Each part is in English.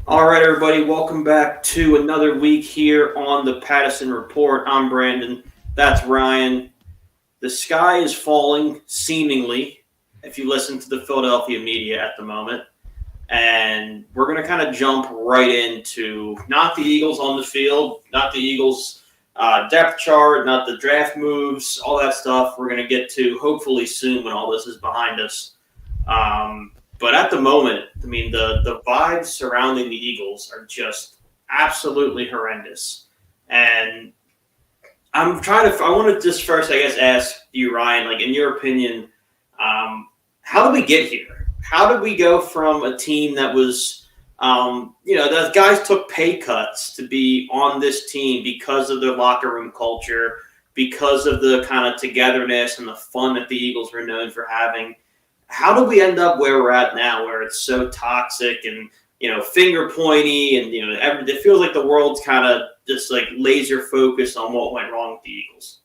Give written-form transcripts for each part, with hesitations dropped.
All right, everybody, welcome back to another week here on the Pattison Report. I'm Brandon. That's Ryan. The sky is falling, seemingly, if you listen to the Philadelphia media at the moment. And we're going to kind of jump right into not the Eagles on the field, not the Eagles depth chart, not the draft moves, all that stuff. We're going to get to hopefully soon when all this is behind us. But at the moment, I mean, the vibes surrounding the Eagles are just absolutely horrendous. And I want to just first, I guess, ask you, Ryan, like, in your opinion, how did we get here? How did we go from a team that was, the guys took pay cuts to be on this team because of their locker room culture, because of the kind of togetherness and the fun that the Eagles were known for having. How did we end up where we're at now, where it's so toxic and finger pointy, and it feels like the world's kind of just like laser focused on what went wrong with the Eagles?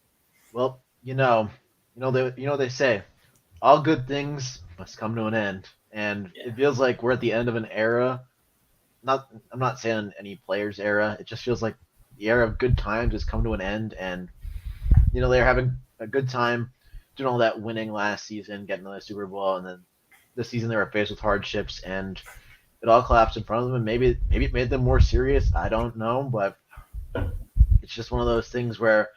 Well, they say all good things must come to an end, and It feels like we're at the end of an era. I'm not saying any player's era. It just feels like the era of good times has come to an end, and they're having a good time doing all that winning last season, getting another Super Bowl, and then this season they were faced with hardships, and it all collapsed in front of them. And maybe it made them more serious. I don't know, but it's just one of those things where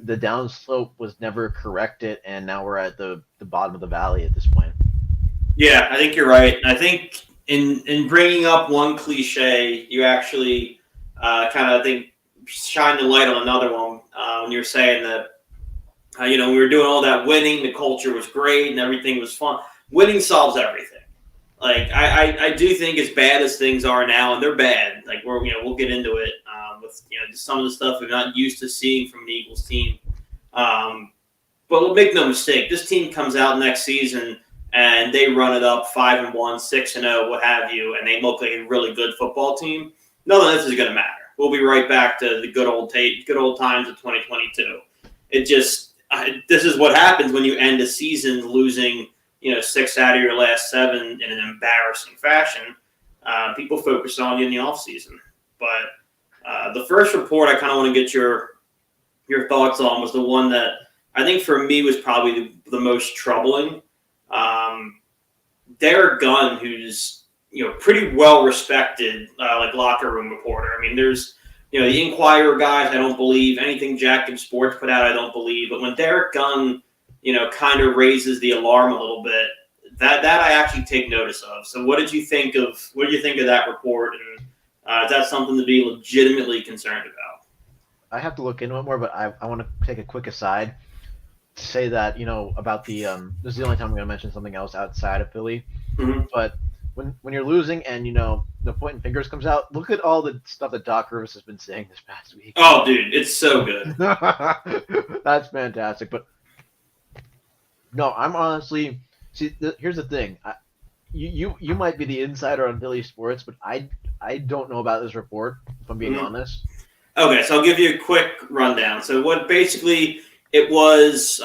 the downslope was never corrected, and now we're at the bottom of the valley at this point. Yeah, I think you're right. I think in bringing up one cliche, you actually kind of think shine the light on another one when you're saying that. We were doing all that winning. The culture was great and everything was fun. Winning solves everything. Like I do think as bad as things are now, and they're bad. Like we'll get into it with just some of the stuff we're not used to seeing from the Eagles team. But make no mistake, this team comes out next season and they run it up 5-1, 6-0, what have you, and they look like a really good football team. None of this is going to matter. We'll be right back to the good old times of 2022. This is what happens when you end a season losing, 6 out of your last 7 in an embarrassing fashion. People focus on you in the offseason. But the first report I kind of want to get your thoughts on was the one that I think for me was probably the most troubling. Derek Gunn, who's pretty well respected, like locker room reporter. I mean, there's the Inquirer guys, I don't believe. Anything Jack and Sports put out, I don't believe. But when Derek Gunn, kind of raises the alarm a little bit, that I actually take notice of. So what did you think of that report? And is that something to be legitimately concerned about? I have to look into it more, but I want to take a quick aside to say that, about the this is the only time I'm going to mention something else outside of Philly. Mm-hmm. But when you're losing and the pointing fingers comes out, look at all the stuff that Doc Rivers has been saying this past week. Oh, dude, it's so good. That's fantastic. But no, I'm honestly here's the thing. You might be the insider on Philly sports, but I don't know about this report, if I'm being honest. Okay, so I'll give you a quick rundown. So what basically it was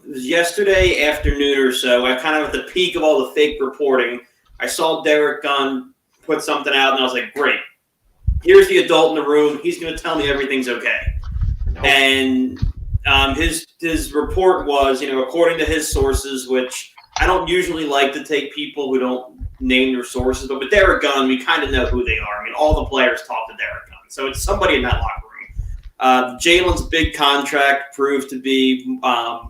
yesterday afternoon or so, I kind of at the peak of all the fake reporting, I saw Derek Gunn put something out, and I was like, great. Here's the adult in the room. He's going to tell me everything's okay. Nope. And his report was, according to his sources, which I don't usually like to take people who don't name their sources, but with Derek Gunn, we kind of know who they are. I mean, all the players talk to Derek Gunn. So it's somebody in that locker room. Jalen's big contract proved to be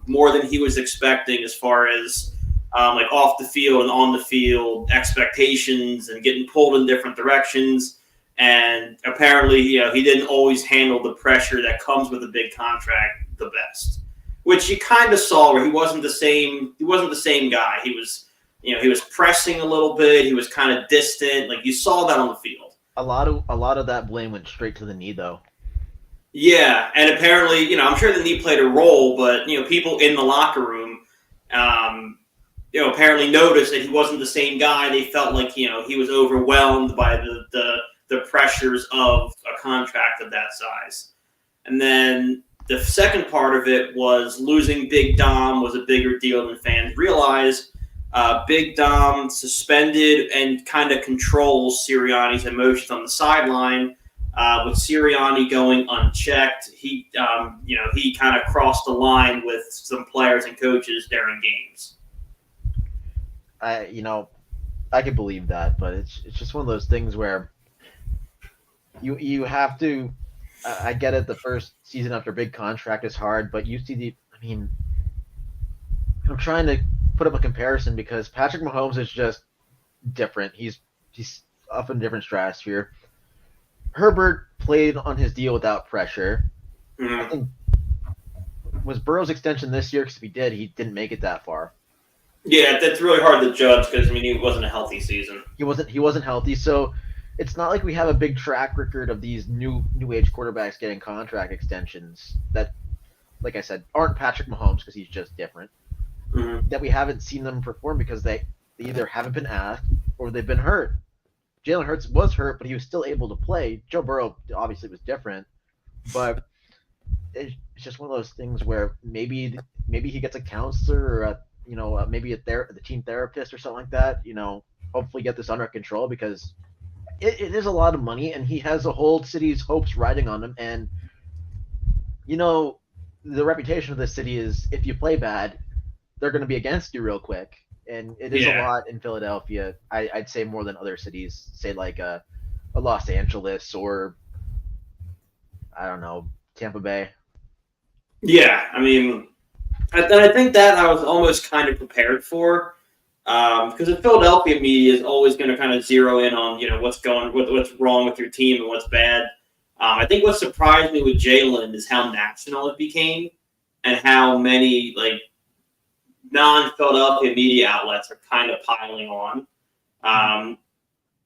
more than he was expecting as far as like off the field and on the field expectations and getting pulled in different directions. And apparently, he didn't always handle the pressure that comes with a big contract the best, which you kind of saw where he wasn't the same guy. He was, he was pressing a little bit. He was kind of distant. Like you saw that on the field. A lot of that blame went straight to the knee, though. Yeah, and apparently, I'm sure the knee played a role, but people in the locker room, apparently noticed that he wasn't the same guy. They felt like he was overwhelmed by the pressures of a contract of that size. And then the second part of it was losing Big Dom was a bigger deal than fans realized. Big Dom suspended and kind of controls Sirianni's emotions on the sideline. With Sirianni going unchecked, he kind of crossed the line with some players and coaches during games. I can believe that, but it's just one of those things where you have to. I get it. The first season after a big contract is hard, but you see I'm trying to put up a comparison because Patrick Mahomes is just different. He's up in a different stratosphere. Herbert played on his deal without pressure. Mm-hmm. I think was Burrow's extension this year because if he didn't make it that far. Yeah, that's really hard to judge because he wasn't a healthy season. He wasn't healthy, so it's not like we have a big track record of these new age quarterbacks getting contract extensions that, like I said, aren't Patrick Mahomes because he's just different. Mm-hmm. That we haven't seen them perform because they either haven't been asked or they've been hurt. Jalen Hurts was hurt, but he was still able to play. Joe Burrow obviously was different, but it's just one of those things where maybe he gets a counselor or maybe the team therapist or something like that. Hopefully get this under control because it is a lot of money and he has a whole city's hopes riding on him. And the reputation of this city is if you play bad, they're going to be against you real quick. And it is a lot in Philadelphia. I'd say more than other cities, say like a Los Angeles or I don't know, Tampa Bay. Yeah, I think that I was almost kind of prepared for because the Philadelphia media is always going to kind of zero in on what's wrong with your team and what's bad. I think what surprised me with Jalen is how national it became and how many non-Philadelphia media outlets are kind of piling on.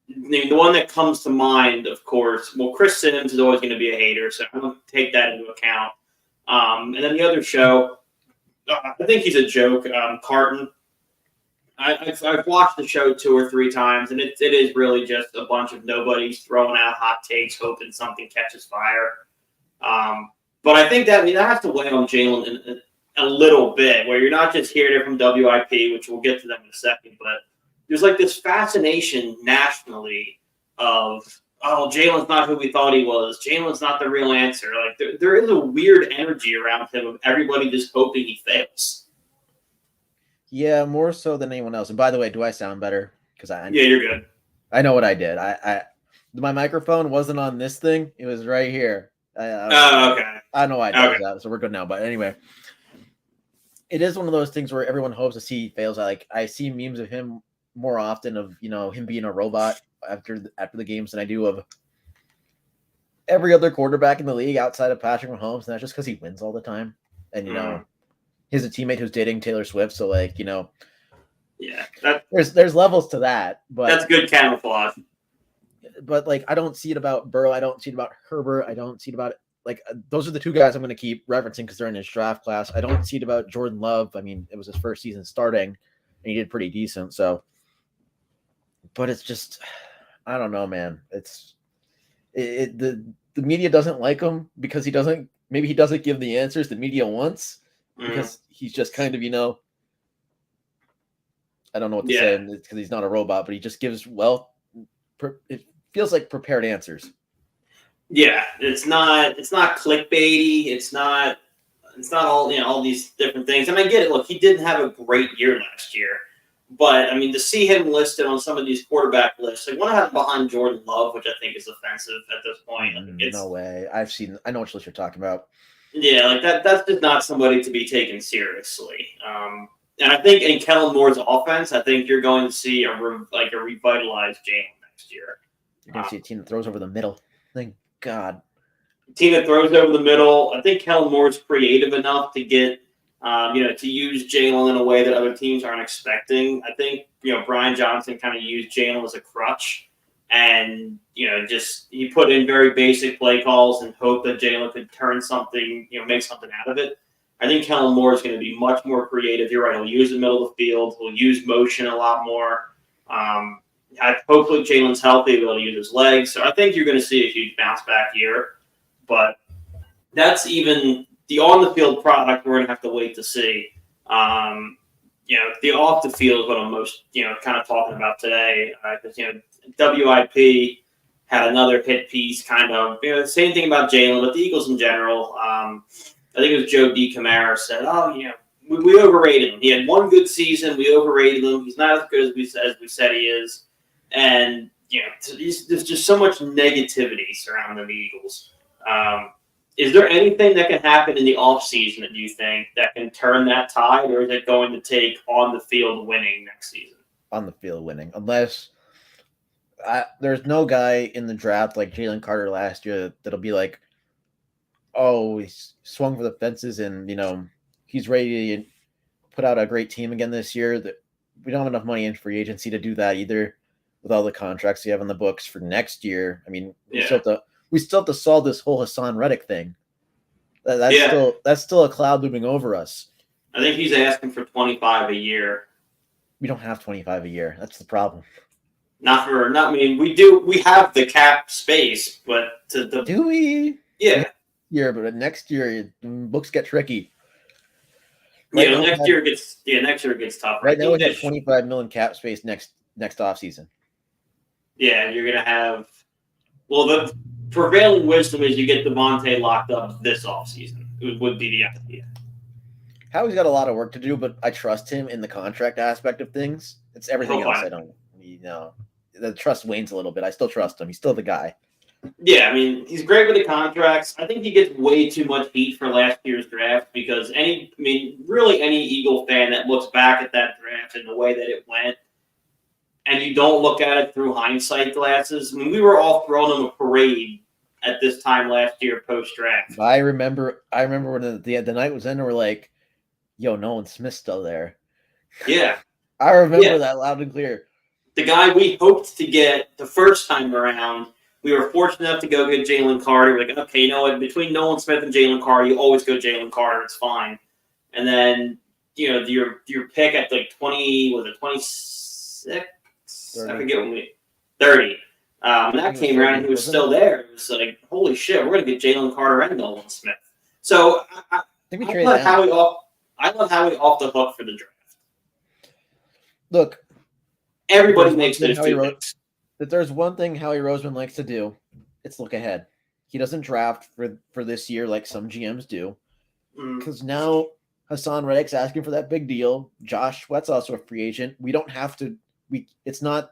The one that comes to mind, of course, Chris Sims is always going to be a hater, so I'm going to take that into account. And then the other show, I think he's a joke, Carton. I've watched the show 2 or 3 times, and it is really just a bunch of nobodies throwing out hot takes, hoping something catches fire. But I think that has to weigh on Jalen a little bit, where you're not just hearing it from WIP, which we'll get to them in a second, but there's this fascination nationally of, Jalen's not who we thought he was. Jalen's not the real answer. There is a weird energy around him of everybody just hoping he fails. Yeah, more so than anyone else. And by the way, do I sound better? Yeah, you're good. I know what I did. My microphone wasn't on this thing. It was right here. Okay. I know I did that, so we're good now. But anyway, it is one of those things where everyone hopes to see he fails. I see memes of him more often of him being a robot after the games than I do of every other quarterback in the league outside of Patrick Mahomes, and that's just because he wins all the time. And he's a teammate who's dating Taylor Swift, so there's levels to that. But that's good camouflage. But I don't see it about Burrow. I don't see it about Herbert. I don't see it about those are the 2 guys I'm going to keep referencing because they're in his draft class. I don't see it about Jordan Love. It was his first season starting, and he did pretty decent. So, but it's just, I don't know, man. The media doesn't like him because he doesn't give the answers the media wants because he's just kind of, I don't know what to say because he's not a robot, but he just gives, it feels like prepared answers. Yeah, it's not clickbaity. It's not all all these different things. And I get it. Look, he didn't have a great year last year, but to see him listed on some of these quarterback lists, one I have behind Jordan Love, which I think is offensive at this point. No way. I know which list you're talking about. Yeah, that's just not somebody to be taken seriously. And I think in Kellen Moore's offense, I think you're going to see a revitalized Jalen next year. You're going to see a team that throws over the middle. Thank God. Team that throws over the middle. I think Kellen Moore's creative enough to get, to use Jalen in a way that other teams aren't expecting. I think, Brian Johnson kind of used Jalen as a crutch and, just he put in very basic play calls and hoped that Jalen could turn something, make something out of it. I think Kellen Moore is going to be much more creative. You're right. He'll use the middle of the field. He'll use motion a lot more. Hopefully Jalen's healthy, able to use his legs. So I think you're going to see a huge bounce back year. But that's even the on-the-field product we're going to have to wait to see. the off the field is what I'm most, kind of talking about today. Because, WIP had another hit piece, kind of, same thing about Jalen, but the Eagles in general. I think it was Joe DeCamara said, we overrated him. He had one good season. We overrated him. He's not as good as we said he is. And, there's just so much negativity surrounding the Eagles. Is there anything that can happen in the offseason that you think that can turn that tide, or is it going to take on the field winning next season? On the field winning, unless there's no guy in the draft like Jalen Carter last year that'll be like, oh, he's swung for the fences and, he's ready to put out a great team again this year. That we don't have enough money in free agency to do that either with all the contracts we have on the books for next year. I mean, we still have to solve this whole Hassan Reddick thing. That's still a cloud looming over us. I think he's asking for $25 a year. We don't have $25 a year. That's the problem. We have the cap space, but do we? Yeah. But next year books get tricky. Next year it gets tough. Right now we have $25 million cap space next offseason. Yeah, you're gonna have. Well, the prevailing wisdom is you get Devontae locked up this offseason. It would be the idea. Howie's got a lot of work to do, but I trust him in the contract aspect of things. It's everything else I don't. The trust wanes a little bit. I still trust him. He's still the guy. Yeah, I mean, he's great with the contracts. I think he gets way too much heat for last year's draft because really any Eagle fan that looks back at that draft and the way that it went, and you don't look at it through hindsight glasses. I mean, we were all throwing him a parade at this time last year post-draft. I remember when the night was in and we're like, yo, Nolan Smith's still there. Yeah. I remember that loud and clear. The guy we hoped to get the first time around, we were fortunate enough to go get Jalen Carter. We're like, okay, between Nolan Smith and Jalen Carter, you always go Jalen Carter. It's fine. And then, your pick at like 26? 30. I forget 30. When that came around and he was still there, it was like, holy shit, we're going to get Jalen Carter and Nolan Smith. So I let Howie off the hook for the draft. Look, everybody makes those two picks. If there's one thing Howie Roseman likes to do, it's look ahead. He doesn't draft for this year like some GMs do. Because now Hassan Reddick's asking for that big deal. Josh Sweat's also a free agent. We don't have to it's not,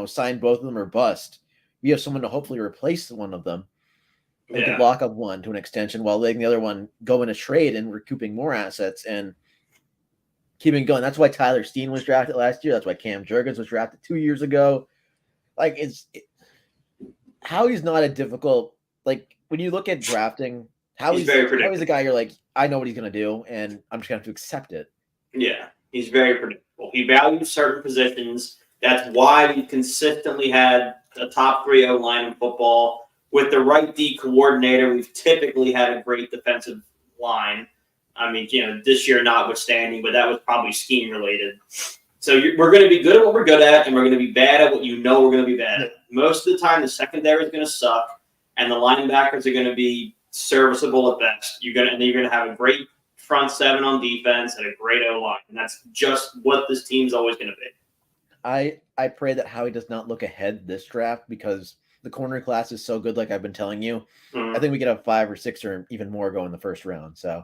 sign both of them or bust. We have someone to hopefully replace one of them. We could lock up one to an extension while letting the other one go in a trade and recouping more assets and keeping going. That's why Tyler Steen was drafted last year. That's why Cam Jurgens was drafted 2 years ago. Like, Howie's not a difficult, like, when you look at drafting, Howie's a guy you're like, I know what he's going to do, and I'm just going to have to accept it. Yeah, he's very predictable. He values certain positions. That's why we consistently had a top 3 O-line in football. With the right D coordinator, we've typically had a great defensive line. I mean, this year notwithstanding, but that was probably scheme related. So we're going to be good at what we're good at, and we're going to be bad at what we're going to be bad at. Most of the time, the secondary is going to suck, and the linebackers are going to be serviceable at best. You're going to have a great front seven on defense and a great O-line, and that's just what this team's always going to be. I pray that Howie does not look ahead this draft because the corner class is so good, like I've been telling you. I think we could have 5 or 6 or even more go in the first round. So,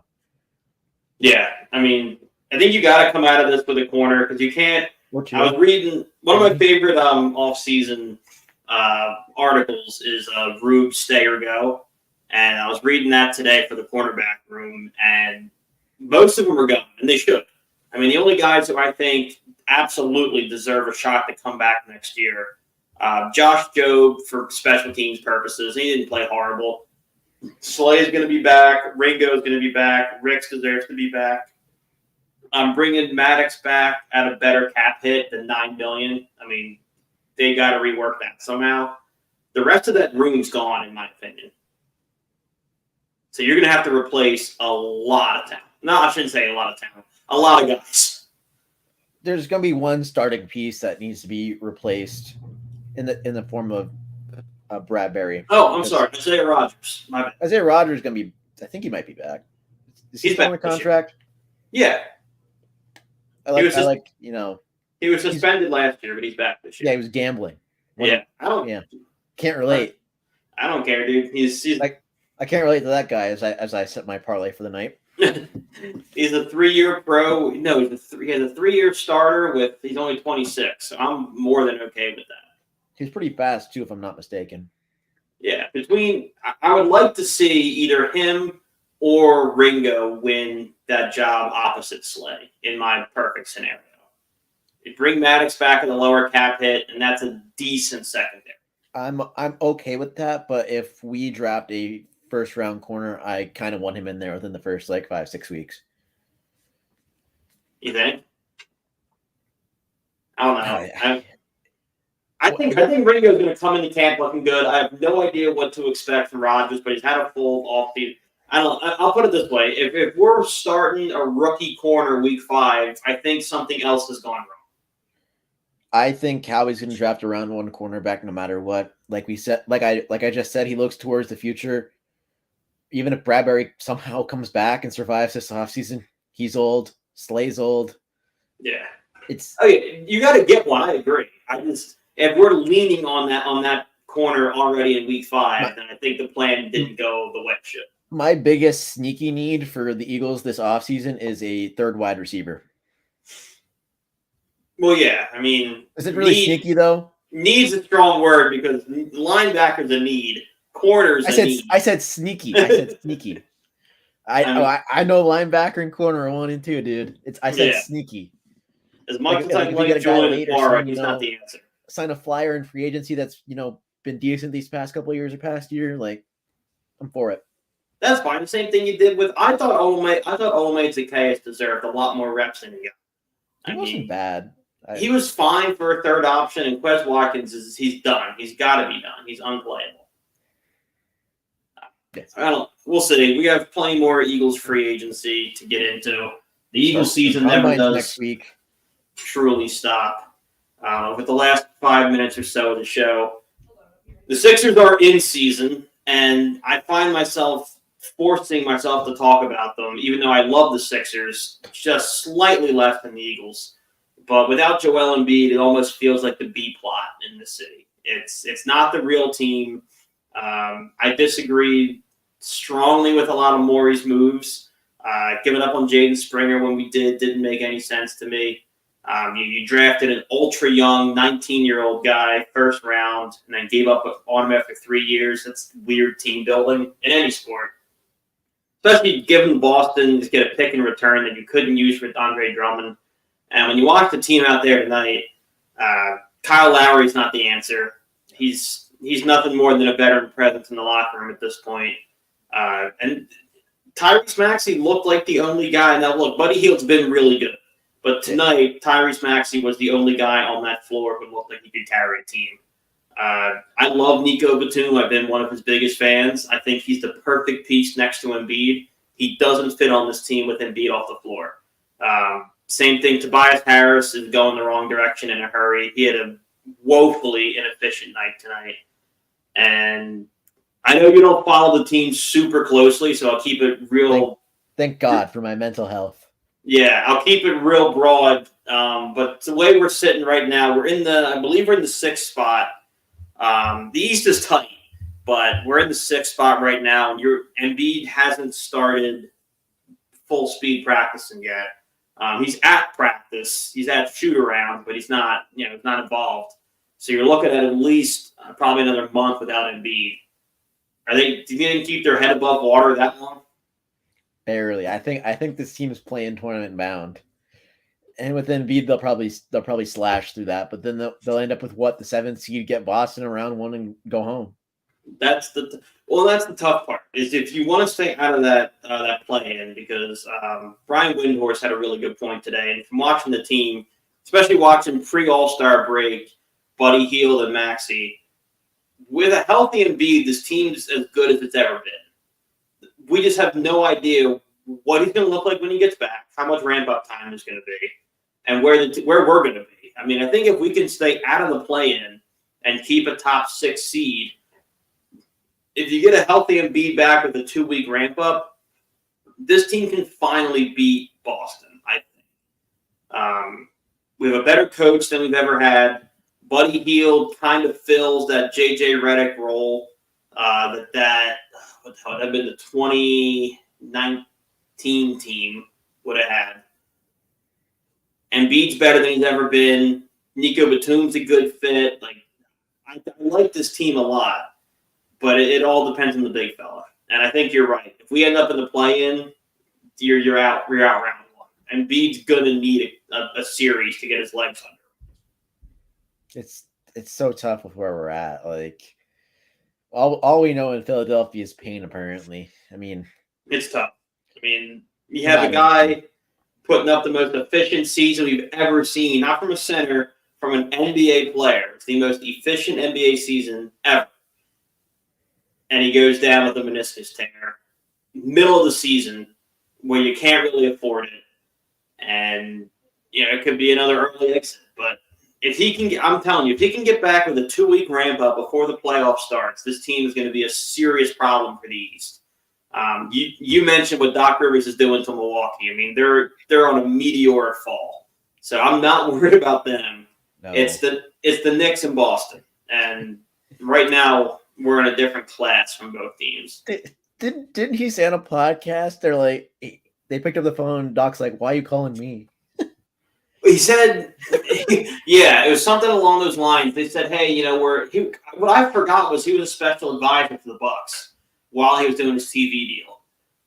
yeah, I mean, I think you got to come out of this with a corner because you can't. I was reading one of my favorite off-season articles is Rube Stay or Go, and I was reading that today for the cornerback room, and most of them are going, and they should. I mean, the only guys who I think absolutely deserve a shot to come back next year, Josh Jobe for special teams purposes. He didn't play horrible. Slay's going to be back. Ringo's going to be back. Ricks deserves to be back. I'm bringing Maddox back at a better cap hit than $9 million. I mean, they got to rework that somehow. The rest of that room's gone, in my opinion. So you're going to have to replace a lot of talent. No, I shouldn't say a lot of talent. A lot of guys. There's going to be one starting piece that needs to be replaced in the form of Bradbury. Oh, I'm sorry. Isaiah Rodgers. My bad. Isaiah Rodgers is going to be – I think he might be back. Is he on a contract? Yeah. He was suspended last year, but he's back this year. Yeah, he was gambling. Yeah, Can't relate. I don't care, dude. He's like, I can't relate to that guy as I set my parlay for the night. He's a 3-year pro. No, he has a 3-year starter with. He's only 26. So I'm more than okay with that. He's pretty fast too, if I'm not mistaken. Yeah, I would like to see either him or Ringo win that job opposite Slay in my perfect scenario. You bring Maddox back in the lower cap hit, and that's a decent secondary. I'm okay with that, but if we draft a first round corner, I kind of want him in there within the first 5-6 weeks. You think? I don't know. I think Ringo's going to come into camp looking good. I have no idea what to expect from Rodgers, but he's had a full offseason. I'll put it this way: if we're starting a rookie corner week 5, I think something else has gone wrong. I think Howie's going to draft a round 1 cornerback no matter what. Like we said, like I just said, he looks towards the future. Even if Bradbury somehow comes back and survives this offseason, he's old. Slay's old. Yeah, you got to get one. I agree. If we're leaning on that corner already in week 5, then I think the plan didn't go the way it should. My biggest sneaky need for the Eagles this offseason is a third wide receiver. Well, yeah. I mean, is it really sneaky though? Need's a strong word because linebacker's a need. Corners a need. I said sneaky. I said sneaky. I know linebacker and corner are 1 and 2, dude. I said sneaky. As much as I like Julian Barr, he's not the answer. Sign a flyer in free agency that's been decent these past couple of years or past year. I'm for it. That's fine. The same thing you did with. I thought Olamide Zaccheaus deserved a lot more reps than he got. He wasn't bad. He was fine for a third option, and Quez Watkins he's done. He's got to be done. He's unplayable. Yes. We'll see. We have plenty more Eagles free agency to get into. The Eagles season never does next week. Truly stop. With the last 5 minutes or so of the show, the Sixers are in season, and I find myself forcing myself to talk about them, even though I love the Sixers, just slightly less than the Eagles. But without Joel Embiid, it almost feels like the B plot in the city. It's not the real team. I disagree strongly with a lot of Morey's moves. Giving up on Jaden Springer when we didn't make any sense to me. You drafted an ultra-young 19-year-old guy first round and then gave up on him after 3 years. That's weird team building in any sport. Especially given Boston to get a pick in return that you couldn't use for Andre Drummond. And when you watch the team out there tonight, Kyle Lowry's not the answer. He's nothing more than a veteran presence in the locker room at this point. And Tyrese Maxey looked like the only guy. Now, look, Buddy Hield's been really good. But tonight, Tyrese Maxey was the only guy on that floor who looked like he could carry a team. I love Nico Batum. I've been one of his biggest fans. I think he's the perfect piece next to Embiid. He doesn't fit on this team with Embiid off the floor. Same thing, Tobias Harris is going the wrong direction in a hurry. He had a woefully inefficient night tonight. And I know you don't follow the team super closely, so I'll keep it real. Thank God for my mental health. Yeah, I'll keep it real broad. But the way we're sitting right now, I believe we're in the 6th spot. The East is tight, but we're in the 6th spot right now. And Embiid hasn't started full speed practicing yet. He's at practice. He's at shoot around, but he's not involved. So you're looking at least probably another month without Embiid. Do you think they can keep their head above water that long? Barely. I think this team is playing tournament bound, and with Embiid, they'll probably slash through that. But then they'll end up with the 7th seed, get Boston around 1, and go home. That's the tough part. Is if you want to stay out of that play-in, because Brian Windhorst had a really good point today, and from watching the team, especially watching pre-All-Star break, Buddy Hield and Maxey, with a healthy Embiid, this team's as good as it's ever been. We just have no idea what he's going to look like when he gets back, how much ramp-up time is going to be, and where we're going to be. I mean, I think if we can stay out of the play-in and keep a top 6 seed, if you get a healthy Embiid back with a 2-week ramp-up, this team can finally beat Boston, I think. We have a better coach than we've ever had. Buddy Hield kind of fills that J.J. Redick role what would have been the 2019 team would have had. Embiid's better than he's ever been. Nico Batum's a good fit. Like, I like this team a lot, but it all depends on the big fella. And I think you're right. If we end up in the play-in, you're out round one. Embiid's gonna need a series to get his legs under. It's so tough with where we're at. Like, all we know in Philadelphia is pain. Apparently, I mean, it's tough. I mean, you have a guy putting up the most efficient season we've ever seen, not from a center, from an NBA player. It's the most efficient NBA season ever. And he goes down with a meniscus tear. Middle of the season, where you can't really afford it. And, it could be another early exit. But if he can get, I'm telling you, if he can get back with a 2-week ramp up before the playoff starts, this team is going to be a serious problem for the East. You mentioned what Doc Rivers is doing to Milwaukee. I mean, they're on a meteoric fall. So I'm not worried about them. no. It's the Knicks in Boston. And right now we're in a different class from both teams. Didn't he say on a podcast? They're like, they picked up the phone. Doc's like, "Why are you calling me?" He said, yeah, it was something along those lines. They said, hey, what I forgot was he was a special advisor for the Bucks while he was doing his TV deal.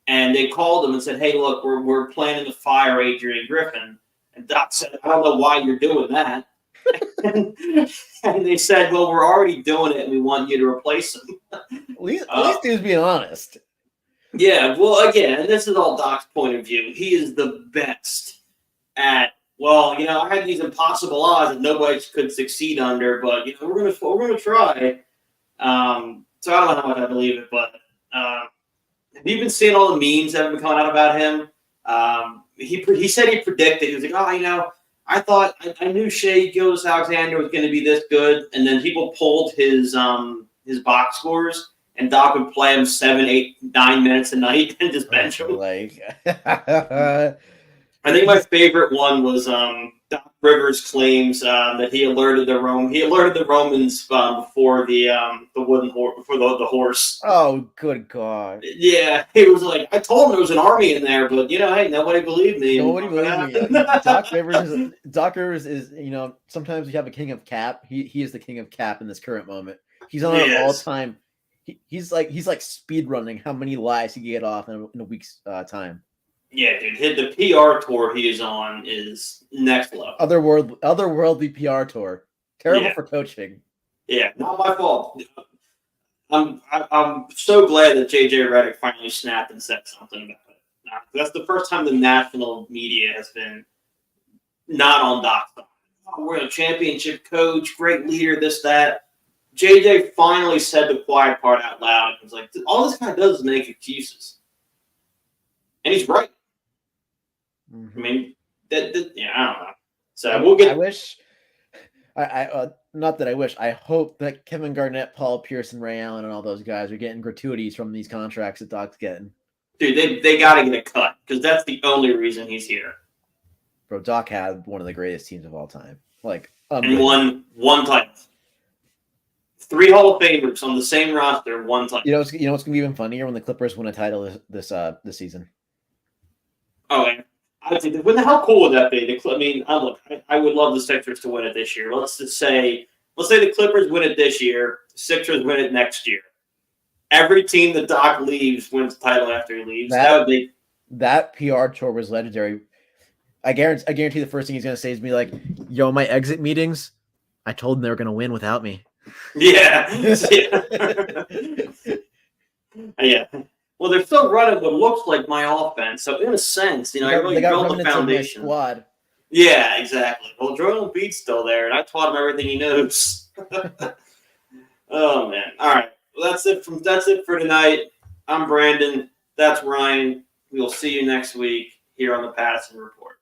And they called him and said, hey, look, we're planning to fire Adrian Griffin. And Doc said, I don't know why you're doing that. And they said, well, we're already doing it and we want you to replace him. At least dude's being honest. Yeah, well, again, this is all Doc's point of view. He is the best at, I had these impossible odds that nobody could succeed under, but we're gonna try. So I don't know how much I believe it, but have you been seeing all the memes that have been coming out about him? He said he predicted. He was like, I thought I knew Shai Gilgeous-Alexander was going to be this good, and then people pulled his box scores, and Doc would play him 7, 8, 9 minutes a night and just bench him. Like, I think my favorite one was Doc Rivers claims that he alerted the Romans before the wooden horse, before the horse. oh, good God! Yeah, he was like, I told him there was an army in there, but hey, nobody believed me. Nobody believed me. Doc Rivers is sometimes you have a king of cap. He is the king of cap in this current moment. He's on an all time. He's like speed running how many lies he can get off in a week's time. Yeah, dude. The PR tour he is on is next level. Otherworldly PR tour. Terrible for coaching. Yeah, not my fault. I'm so glad that J.J. Redick finally snapped and said something about it. That's the first time the national media has been not on Doc's side. We're a championship coach, great leader, this, that. JJ finally said the quiet part out loud. He was like, all this guy does is make excuses. And he's right. Mm-hmm. I mean, I don't know. So we'll get. I wish. Not that I wish. I hope that Kevin Garnett, Paul Pierce, and Ray Allen and all those guys are getting gratuities from these contracts that Doc's getting. Dude, they got to get a cut because that's the only reason he's here. Bro, Doc had one of the greatest teams of all time. And one title. 3 Hall of Famers on the same roster, 1 title. You know what's gonna be even funnier when the Clippers win a title this season. Oh, and how cool would that be? I would love the Sixers to win it this year. Let's say the Clippers win it this year, the Sixers win it next year. Every team that Doc leaves wins the title after he leaves. That PR tour was legendary. I guarantee the first thing he's gonna say is be like, "Yo, my exit meetings, I told them they were gonna win without me." Yeah. Yeah. Well, they're still running what looks like my offense. So in a sense, I really built the foundation. Squad. Yeah, exactly. Well, Joel Embiid's still there, and I taught him everything he knows. Oh man! All right, well, that's it for tonight. I'm Brandon. That's Ryan. We'll see you next week here on the Patterson Report.